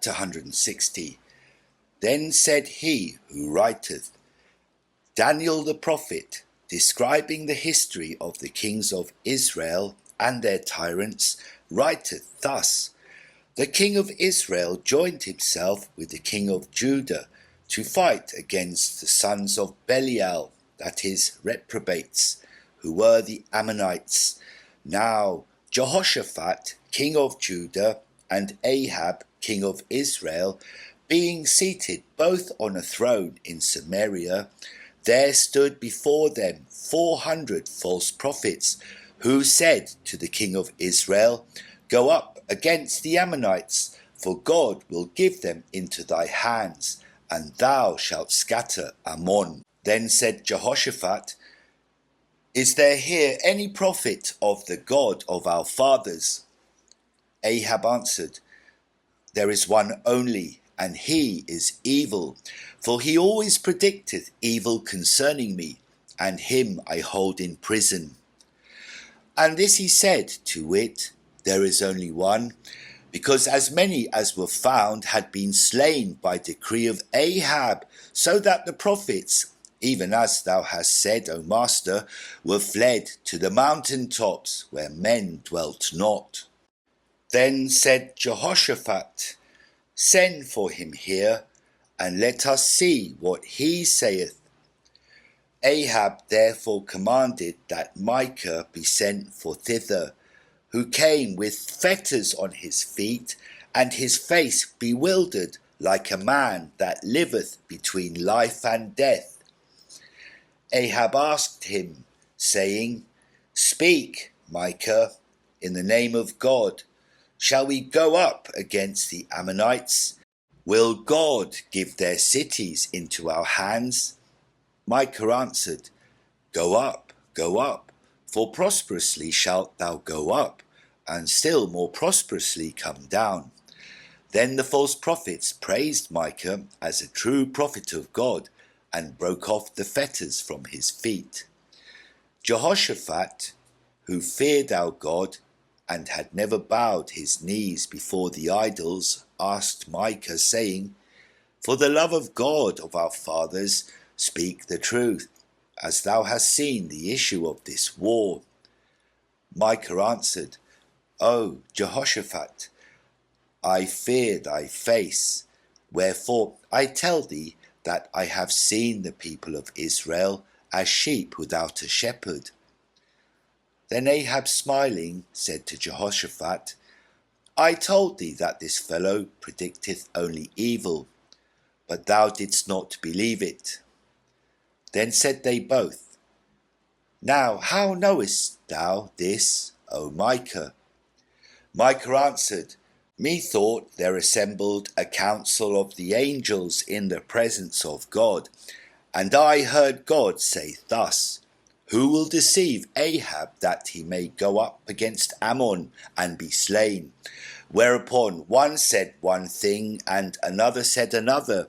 Chapter 160. Then said he who writeth, Daniel the prophet, describing the history of the kings of Israel and their tyrants, writeth thus: The king of Israel joined himself with the king of Judah to fight against the sons of Belial, that is, reprobates, who were the Ammonites. Now Jehoshaphat, king of Judah, and Ahab, king of Israel, being seated both on a throne in Samaria, there stood before them 400 false prophets, who said to the king of Israel, Go up against the Ammonites, for God will give them into thy hands, and thou shalt scatter Ammon. Then said Jehoshaphat, Is there here any prophet of the God of our fathers? Ahab answered, There is one only, and he is evil, for he always predicteth evil concerning me, and him I hold in prison. And this he said, to wit, There is only one, because as many as were found had been slain by decree of Ahab, so that the prophets, even as thou hast said, O master, were fled to the mountain tops where men dwelt not. Then said Jehoshaphat, Send for him here, and let us see what he saith. Ahab therefore commanded that Micah be sent for thither, who came with fetters on his feet, and his face bewildered like a man that liveth between life and death. Ahab asked him, saying, Speak, Micah, in the name of God. Shall we go up against the Ammonites? Will God give their cities into our hands? Micah answered, Go up, for prosperously shalt thou go up, and still more prosperously come down. Then the false prophets praised Micah as a true prophet of God, and broke off the fetters from his feet. Jehoshaphat, who feared our God, and had never bowed his knees before the idols, asked Micah, saying, For the love of God of our fathers, speak the truth, as thou hast seen the issue of this war. Micah answered, O Jehoshaphat, I fear thy face, wherefore I tell thee that I have seen the people of Israel as sheep without a shepherd. Then Ahab, smiling, said to Jehoshaphat, I told thee that this fellow predicteth only evil, but thou didst not believe it. Then said they both, Now how knowest thou this, O Micah? Micah answered, Methought there assembled a council of the angels in the presence of God, and I heard God say thus, Who will deceive Ahab that he may go up against Ammon and be slain? Whereupon one said one thing, and another said another.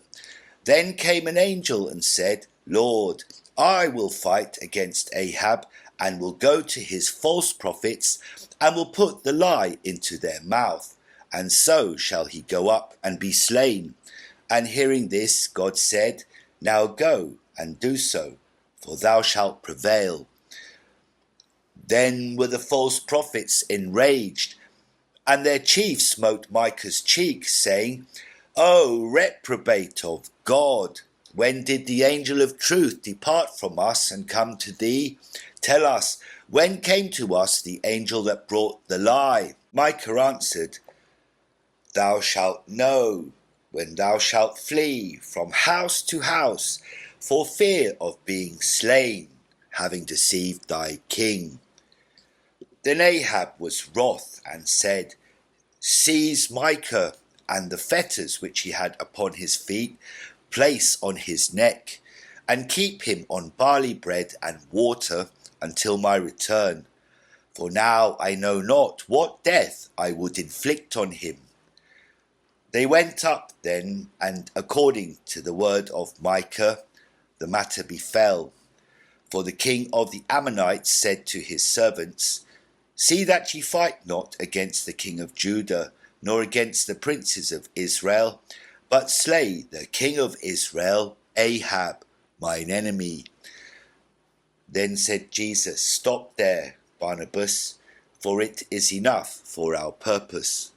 Then came an angel and said, Lord, I will fight against Ahab, and will go to his false prophets, and will put the lie into their mouth, and so shall he go up and be slain. And hearing this, God said, Now go and do so, for thou shalt prevail. Then were the false prophets enraged, and their chief smote Micah's cheek, saying, O reprobate of God, when did the angel of truth depart from us and come to thee? Tell us, when came to us the angel that brought the lie? Micah answered, Thou shalt know when thou shalt flee from house to house for fear of being slain, having deceived thy king. Then Ahab was wroth and said, Seize Micah, and the fetters which he had upon his feet place on his neck, and keep him on barley bread and water until my return. For now I know not what death I would inflict on him. They went up then, and according to the word of Micah, the matter befell. For the king of the Ammonites said to his servants, See that ye fight not against the king of Judah, nor against the princes of Israel, but slay the king of Israel, Ahab, mine enemy. Then said Jesus, Stop there, Barnabas, for it is enough for our purpose.